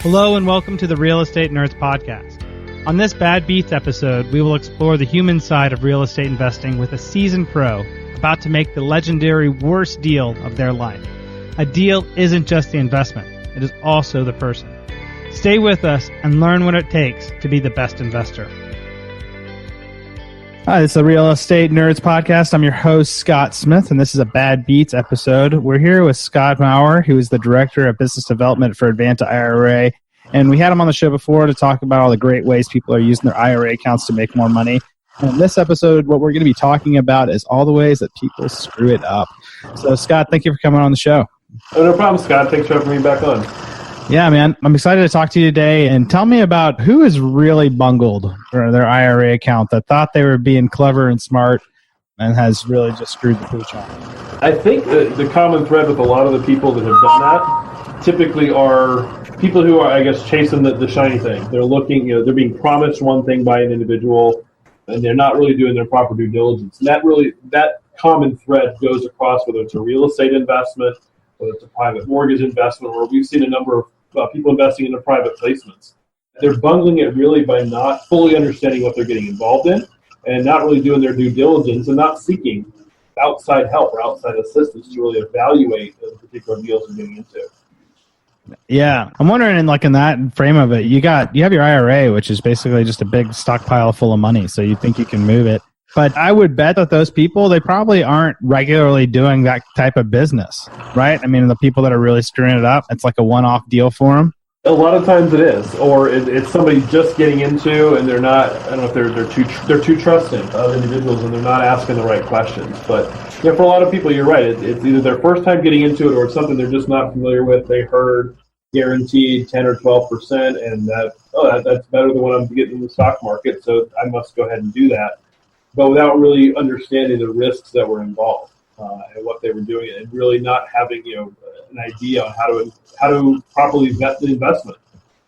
Hello and welcome to the Real Estate Nerds Podcast. On this Bad Beats episode, we will explore the human side of real estate investing with a seasoned pro about to make the legendary worst deal of their life. A deal isn't just the investment, it is also the person. Stay with us and learn what it takes to be the best investor. Hi, this is the Real Estate Nerds Podcast. I'm your host, Scott Smith, and this is a Bad Beats episode. We're here with Scott Maurer, who is the Director of Business Development for Advanta IRA. And we had him on the show before to talk about all the great ways people are using their IRA accounts to make more money. And in this episode, what we're going to be talking about is all the ways that people screw it up. So, Scott, thank you for coming on the show. Oh, no problem, Scott. Thanks for having me back on. Yeah, man. I'm excited to talk to you today. And tell me about who has really bungled their IRA account that thought they were being clever and smart and has really just screwed the pooch on. I think the common thread with a lot of the people that have done that typically are people who are, I guess, chasing the shiny thing. They're looking, they're being promised one thing by an individual, and they're not really doing their proper due diligence. And that common thread goes across whether it's a real estate investment, whether it's a private mortgage investment, where we've seen a number of people investing in their private placements. They're bungling it really by not fully understanding what they're getting involved in and not really doing their due diligence and not seeking outside help or outside assistance to really evaluate the particular deals they're getting into. Yeah. I'm wondering in that frame of it, you have your IRA, which is basically just a big stockpile full of money. So you think you can move it. But I would bet that those people, they probably aren't regularly doing that type of business, right? I mean, the people that are really screwing it up, it's like a one-off deal for them. A lot of times it is, or it's somebody just getting into, and they're not. I don't know if they're too trusting of individuals, and they're not asking the right questions. But for a lot of people, you're right. It's either their first time getting into it, or it's something they're just not familiar with. They heard guaranteed 10 or 12%, and that's better than what I'm getting in the stock market, so I must go ahead and do that. But without really understanding the risks that were involved and what they were doing, and really not having an idea on how to properly vet the investment.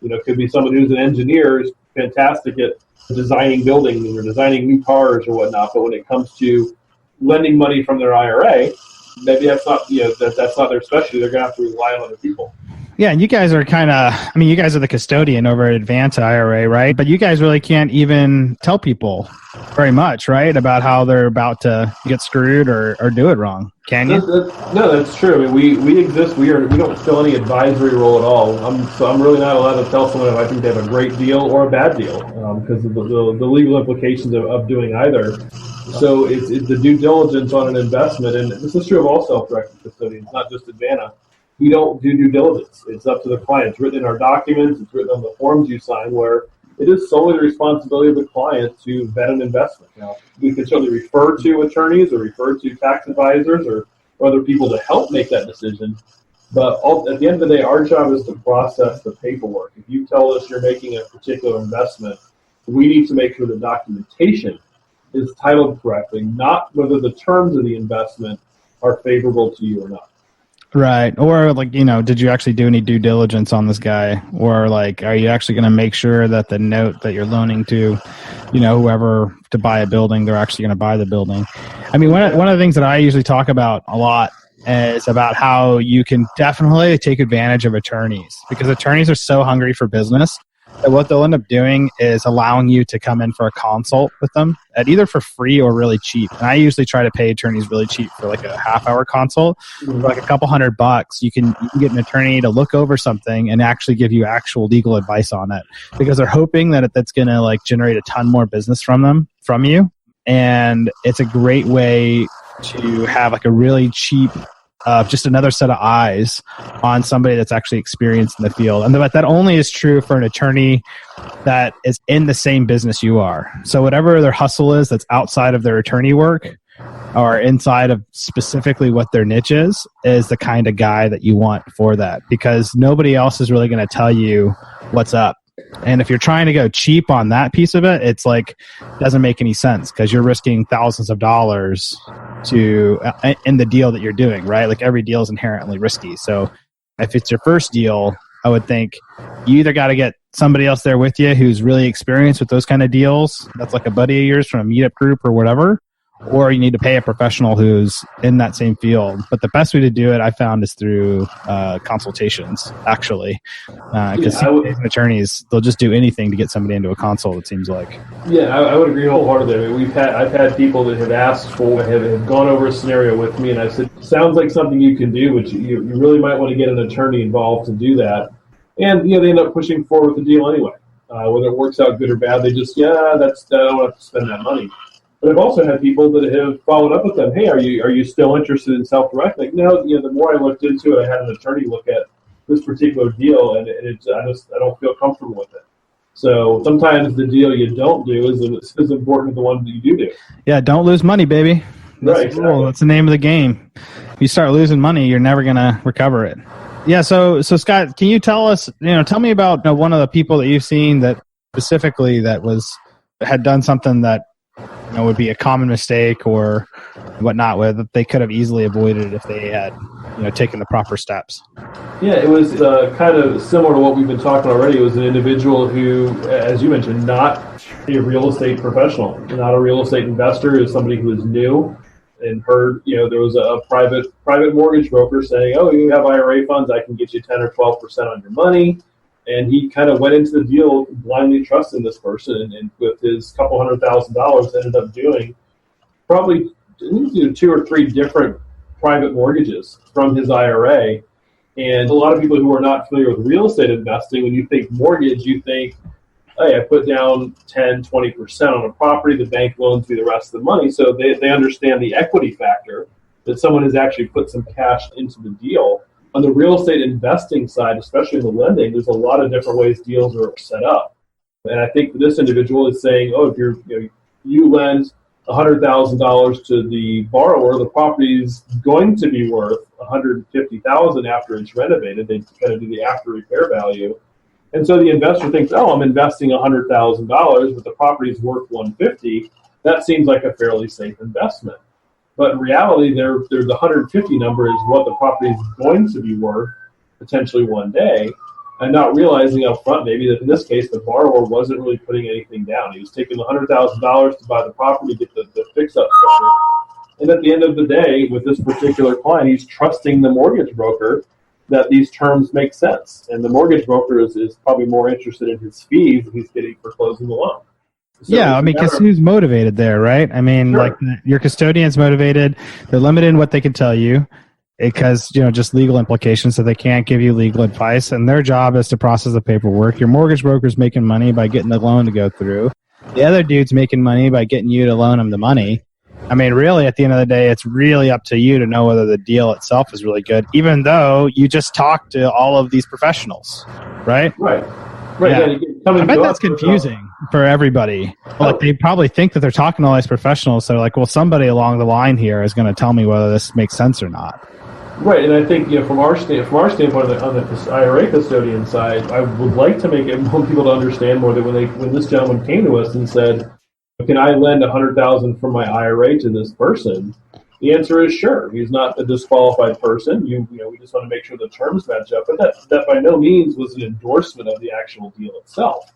It could be someone who's an engineer, is fantastic at designing buildings or designing new cars or whatnot, but when it comes to lending money from their IRA, maybe that's not that's not their specialty. They're going to have to rely on other people. Yeah, and you guys are you guys are the custodian over at Advanta IRA, right? But you guys really can't even tell people very much, right, about how they're about to get screwed or do it wrong. Can you? No, that's true. I mean, we exist. We don't fill any advisory role at all. I'm really not allowed to tell someone if I think they have a great deal or a bad deal because of the legal implications of doing either. So it's the due diligence on an investment, and this is true of all self-directed custodians, not just Advanta. We don't do due diligence. It's up to the client. It's written in our documents. It's written on the forms you sign, where it is solely the responsibility of the client to vet an investment. Now, we can certainly refer to attorneys or refer to tax advisors or other people to help make that decision. But at the end of the day, our job is to process the paperwork. If you tell us you're making a particular investment, we need to make sure the documentation is titled correctly, not whether the terms of the investment are favorable to you or not. Right. Or did you actually do any due diligence on this guy? Or are you actually going to make sure that the note that you're loaning to, whoever to buy a building, they're actually going to buy the building? I mean, one of the things that I usually talk about a lot is about how you can definitely take advantage of attorneys, because attorneys are so hungry for business that what they'll end up doing is allowing you to come in for a consult with them at either for free or really cheap. And I usually try to pay attorneys really cheap for a half-hour consult. For a couple $100, you can get an attorney to look over something and actually give you actual legal advice on it, because they're hoping that that's going to generate a ton more business from you. And it's a great way to have a really cheap just another set of eyes on somebody that's actually experienced in the field. And that only is true for an attorney that is in the same business you are. So whatever their hustle is that's outside of their attorney work or inside of specifically what their niche is the kind of guy that you want for that, because nobody else is really going to tell you what's up. And if you're trying to go cheap on that piece of it, it's doesn't make any sense, because you're risking thousands of dollars in the deal that you're doing, right? Every deal is inherently risky. So if it's your first deal, I would think you either got to get somebody else there with you who's really experienced with those kind of deals. That's a buddy of yours from a meetup group or whatever. or you need to pay a professional who's in that same field. But the best way to do it, I found, is through consultations, actually. Because attorneys, they'll just do anything to get somebody into a consult, it seems like. Yeah, I would agree wholeheartedly. I mean, I've had people that have asked for, have gone over a scenario with me, and I said, sounds like something you can do, but you really might want to get an attorney involved to do that. And they end up pushing forward with the deal anyway. Whether it works out good or bad, they just, I don't have to spend that money. But I've also had people that have followed up with them. Hey, are you still interested in self-direct? Like, no. The more I looked into it, I had an attorney look at this particular deal, and I don't feel comfortable with it. So sometimes the deal you don't do is important as the one that you do. Yeah, don't lose money, baby. That's right. The rule. That's the name of the game. If you start losing money, you're never gonna recover it. Yeah. So Scott, can you tell us? Tell me about one of the people that you've seen that specifically had done something that would be a common mistake or whatnot, where they could have easily avoided if they had taken the proper steps. Yeah, it was kind of similar to what we've been talking already. It was an individual who, as you mentioned, not a real estate professional, not a real estate investor, is somebody who is new and heard, there was a private mortgage broker saying, oh, you have IRA funds, I can get you 10 or 12% on your money. And he kind of went into the deal blindly trusting this person, and with his couple $100,000 ended up doing probably 2 or 3 different private mortgages from his IRA. And a lot of people who are not familiar with real estate investing, when you think mortgage, you think, hey, I put down 10, 20% on a property, the bank loans me the rest of the money. So they understand the equity factor, that someone has actually put some cash into the deal. On the real estate investing side, especially in the lending, there's a lot of different ways deals are set up. And I think this individual is saying, oh, if you lend $100,000 to the borrower, the property is going to be worth $150,000 after it's renovated. They kind of do the after repair value. And so the investor thinks, oh, I'm investing $100,000, but the property is worth $150,000. That seems like a fairly safe investment. But in reality, the 150 number is what the property is going to be worth potentially one day, and not realizing up front maybe that in this case the borrower wasn't really putting anything down. He was taking the $100,000 to buy the property, get the fix-up started. And at the end of the day, with this particular client, he's trusting the mortgage broker that these terms make sense. And the mortgage broker is probably more interested in his fees that he's getting for closing the loan. So yeah, I mean, because who's motivated there, right? I mean, sure. Like your custodian's motivated. They're limited in what they can tell you because, just legal implications, so they can't give you legal advice. And their job is to process the paperwork. Your mortgage broker's making money by getting the loan to go through. The other dude's making money by getting you to loan him the money. I mean, really, at the end of the day, it's really up to you to know whether the deal itself is really good, even though you just talked to all of these professionals, right? Right. Yeah. I bet that's confusing for everybody. Like, they probably think that they're talking to all these professionals. So they're like, well, somebody along the line here is going to tell me whether this makes sense or not. Right, and I think from our standpoint on the IRA custodian side, I would like to want people to understand more that when this gentleman came to us and said, "Can I lend $100,000 from my IRA to this person?" The answer is sure. He's not a disqualified person. We just want to make sure the terms match up. But that by no means was an endorsement of the actual deal itself.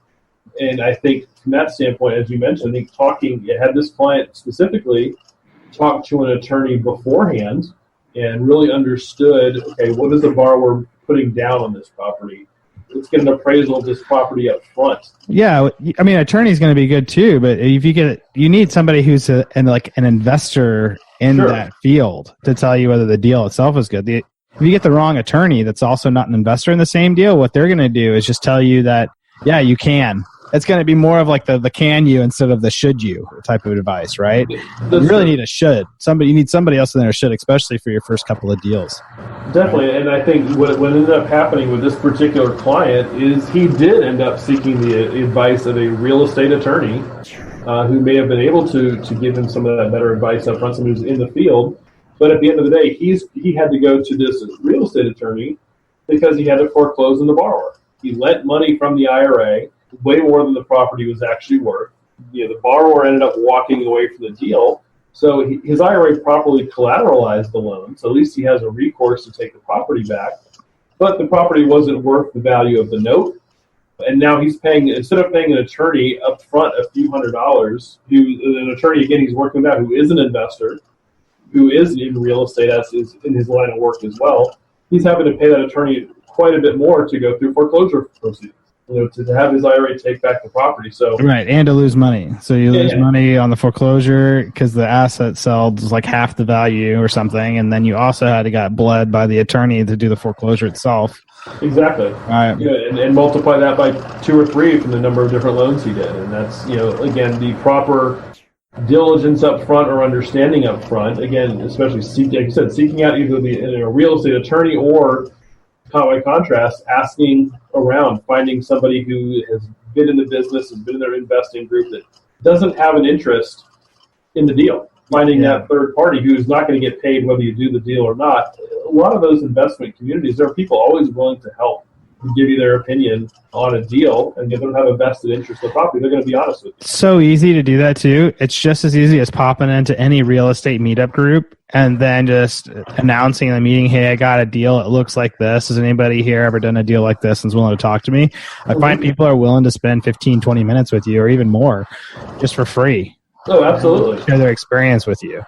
And I think from that standpoint, as you mentioned, I think had this client specifically talked to an attorney beforehand and really understood, okay, what is the borrower putting down on this property? Let's get an appraisal of this property up front. Yeah, I mean, attorney's going to be good too, but if you need somebody who's an investor in Sure. that field to tell you whether the deal itself is good. If you get the wrong attorney that's also not an investor in the same deal, what they're going to do is just tell you that, yeah, you can. It's going to be more of like the can you instead of the should you type of advice, right? You really need a should. You need somebody else in there should, especially for your first couple of deals. Definitely, and I think what ended up happening with this particular client is he did end up seeking the advice of a real estate attorney who may have been able to give him some of that better advice up front, somebody who's in the field. But at the end of the day, he had to go to this real estate attorney because he had to foreclose on the borrower. He lent money from the IRA, way more than the property was actually worth. The borrower ended up walking away from the deal. So his IRA properly collateralized the loan, so at least he has a recourse to take the property back. But the property wasn't worth the value of the note. And now he's paying, instead of paying an attorney up front a few $100s, an attorney, again, he's working with that, who is an investor, who is in real estate as is in his line of work as well, he's having to pay that attorney quite a bit more to go through foreclosure proceedings, to have his IRA take back the property. So right, and to lose money. So you lose money on the foreclosure because the asset sells like half the value or something, and then you also had to get bled by the attorney to do the foreclosure itself. Exactly. Right. And multiply that by 2 or 3 from the number of different loans he did. And that's, again, the proper diligence up front or understanding up front. Again, especially seeking out either a real estate attorney or, by contrast, asking around, finding somebody who has been in the business, has been in their investing group that doesn't have an interest in the deal. Finding that third party who's not going to get paid whether you do the deal or not. A lot of those investment communities, there are people always willing to help and give you their opinion on a deal, and if they don't have a vested interest in the property, they're going to be honest with you. It's so easy to do that too. It's just as easy as popping into any real estate meetup group and then just announcing in the meeting, hey, I got a deal. It looks like this. Has anybody here ever done a deal like this and is willing to talk to me? I find people are willing to spend 15, 20 minutes with you or even more just for free. Oh, absolutely. Share their experience with you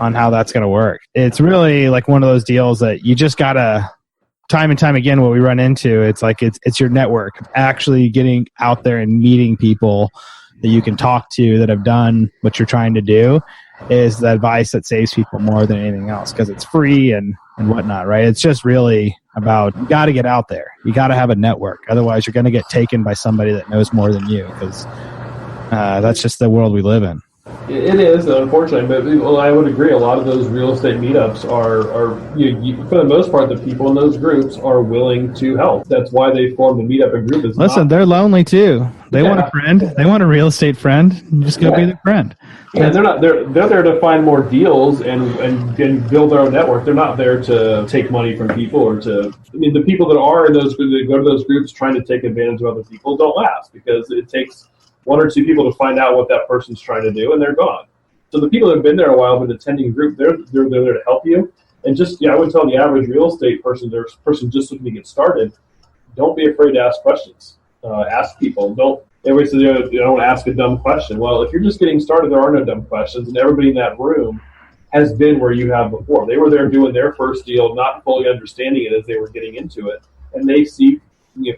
on how that's going to work. It's really like one of those deals that you just got to, time and time again, what we run into, it's like it's your network. Actually getting out there and meeting people that you can talk to that have done what you're trying to do is the advice that saves people more than anything else because it's free and whatnot, right? It's just really about, you got to get out there. You got to have a network. Otherwise, you're going to get taken by somebody that knows more than you because that's just the world we live in. It is, unfortunately, but I would agree. A lot of those real estate meetups are for the most part, the people in those groups are willing to help. That's why they form the meetup and group. Listen, they're lonely too. They want a friend. They want a real estate friend. You just go be their friend. Yeah, they're there to find more deals and build their own network. They're not there to take money from people or to. I mean, the people that are in those that go to those groups trying to take advantage of other people don't last because it takes 1 or 2 people to find out what that person's trying to do, and they're gone. So the people that have been there a while, been attending a group, they're there to help you. And just, I would tell the average real estate person just looking to get started, don't be afraid to ask questions. Ask people. Everybody says, don't ask a dumb question. Well, if you're just getting started, there are no dumb questions, and everybody in that room has been where you have before. They were there doing their first deal, not fully understanding it as they were getting into it, and they seek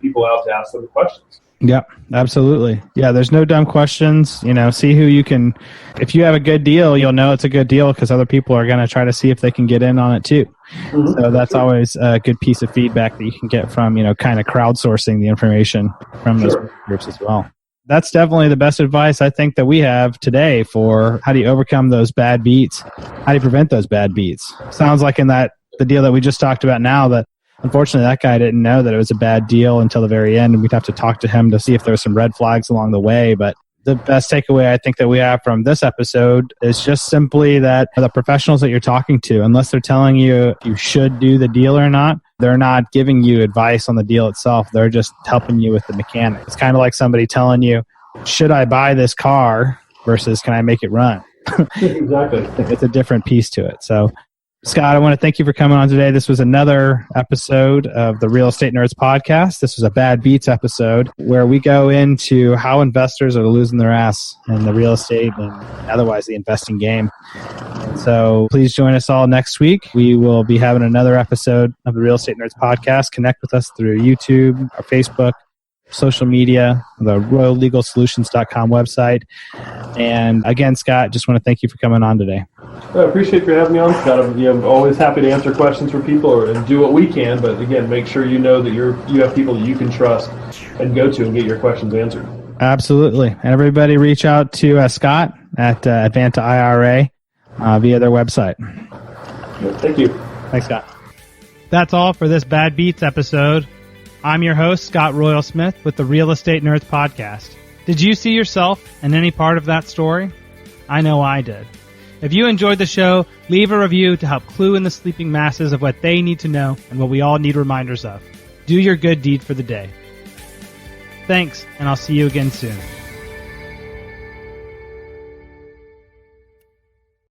people out to ask them questions. Yep, absolutely. Yeah, there's no dumb questions. See who you can. If you have a good deal, you'll know it's a good deal because other people are going to try to see if they can get in on it too. Mm-hmm. So that's always a good piece of feedback that you can get from, kind of crowdsourcing the information from those groups as well. That's definitely the best advice I think that we have today for how do you overcome those bad beats? How do you prevent those bad beats? Sounds like in the deal that we just talked about now that unfortunately, that guy didn't know that it was a bad deal until the very end, and we'd have to talk to him to see if there were some red flags along the way. But the best takeaway I think that we have from this episode is just simply that the professionals that you're talking to, unless they're telling you if you should do the deal or not, they're not giving you advice on the deal itself. They're just helping you with the mechanics. It's kind of like somebody telling you, should I buy this car versus can I make it run? Exactly. It's a different piece to it. So, Scott, I want to thank you for coming on today. This was another episode of the Real Estate Nerds podcast. This was a Bad Beats episode where we go into how investors are losing their ass in the real estate and otherwise the investing game. And so please join us all next week. We will be having another episode of the Real Estate Nerds podcast. Connect with us through YouTube, our Facebook, social media, the royallegalsolutions.com website. And again, Scott, just want to thank you for coming on today. I appreciate you having me on, Scott. I'm always happy to answer questions for people and do what we can. But again, make sure you know that you have people that you can trust and go to and get your questions answered. Absolutely. And everybody reach out to Scott at Advanta IRA via their website. Thank you. Thanks, Scott. That's all for this Bad Beats episode. I'm your host, Scott Royal Smith, with the Real Estate Nerds podcast. Did you see yourself in any part of that story? I know I did. If you enjoyed the show, leave a review to help clue in the sleeping masses of what they need to know and what we all need reminders of. Do your good deed for the day. Thanks, and I'll see you again soon.